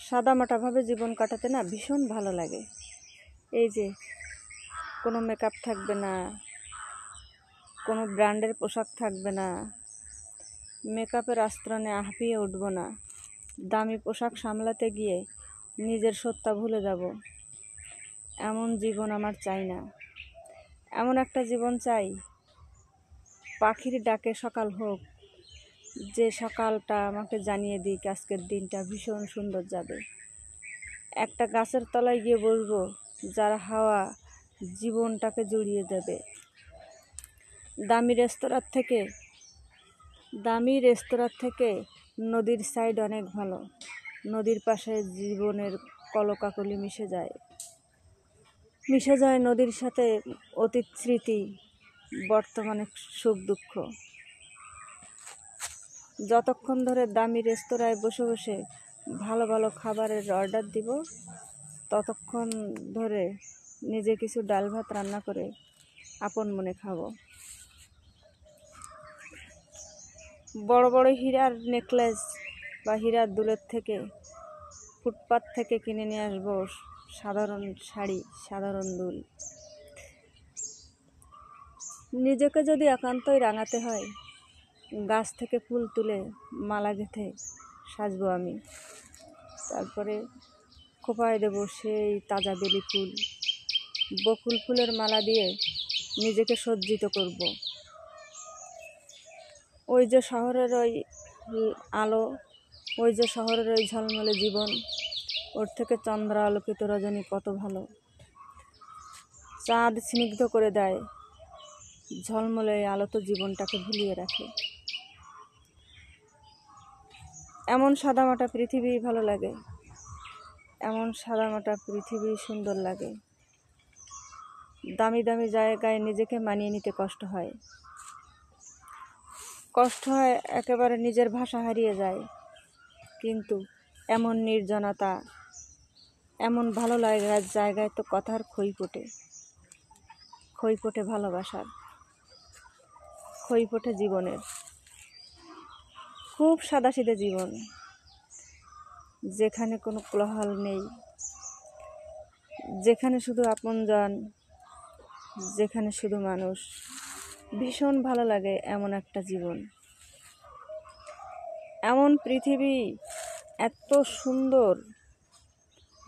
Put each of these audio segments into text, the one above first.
সাদামাটাভাবে জীবন কাটাতে না ভীষণ ভালো লাগে। এই যে কোনো মেকআপ থাকবে না, কোনো ব্র্যান্ডের পোশাক থাকবে না, মেকআপের আস্তরণে হাঁপিয়ে উঠব না, দামি পোশাক সামলাতে গিয়ে নিজের সত্তা ভুলে যাব, এমন জীবন আমার চাই না। এমন একটা জীবন চাই, পাখির ডাকে সকাল হোক, যে সকালটা আমাকে জানিয়ে দিক আজকের দিনটা ভীষণ সুন্দর যাবে। একটা গাছের তলায় গিয়ে বসবো, যার হাওয়া জীবনটাকে জুড়িয়ে দেবে। দামি রেস্তোরাঁ থেকে নদীর সাইড অনেক ভালো। নদীর পাশে জীবনের কলকাকলি মিশে যায় নদীর সাথে অতীত স্মৃতি, বর্তমানের সুখ দুঃখ। যতক্ষণ ধরে দামি রেস্তোরাঁয় বসে বসে ভালো ভালো খাবারের অর্ডার দিব, ততক্ষণ ধরে নিজে কিছু ডাল ভাত রান্না করে আপন মনে খাবো। বড় বড় হীরার নেকলেস বা হীরার দুলের থেকে ফুটপাত থেকে কিনে নিয়ে আসবো সাধারণ শাড়ি, সাধারণ দুল। নিজেকে যদি একান্তই রাঙাতে হয়, গাছ থেকে ফুল তুলে মালা গেঁথে সাজবো আমি। তারপরে খোপায় দেবো সেই তাজা বেলি ফুল, বকুল ফুলের মালা দিয়ে নিজেকে সজ্জিত করব। ওই যে শহরের ওই আলো, ওই যে শহরের ওই ঝলমলে জীবন, ওর থেকে চন্দ্র আলোকিত রজনী কত ভালো। চাঁদ স্নিগ্ধ করে দেয়, ঝলমলে আলো তো জীবনটাকে ভুলিয়ে রাখে। এমন সাদামাটা পৃথিবী ভালো লাগে, এমন সাদামাটা পৃথিবী সুন্দর লাগে। দামি দামি জায়গায় নিজেকে মানিয়ে নিতে কষ্ট হয়, একেবারে নিজের ভাষা হারিয়ে যায়। কিন্তু এমন নির্জনতা, এমন ভালো লাগার জায়গায় তো কথার খই ফোটে ভালোবাসার, খই ফোটে জীবনের। খুব সাদাসিধে জীবন, যেখানে কোনো কোলাহল নেই, যেখানে শুধু আপনজন, যেখানে শুধু মানুষ। ভীষণ ভালো লাগে এমন একটা জীবন। এমন পৃথিবী এত সুন্দর,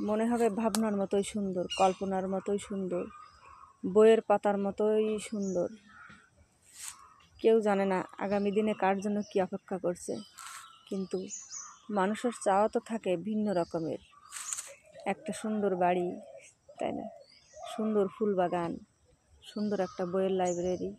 মনে হবে ভাবনার মতোই সুন্দর, কল্পনার মতোই সুন্দর, বইয়ের পাতার মতোই সুন্দর। কেউ জানে না আগামী দিনে কার জন্য কী অপেক্ষা করছে, কিন্তু মানুষের চাওয়া তো থাকে ভিন্ন রকমের। একটা সুন্দর বাড়ি, তাই না, সুন্দর ফুল বাগান, সুন্দর একটা বইয়ের লাইব্রেরি।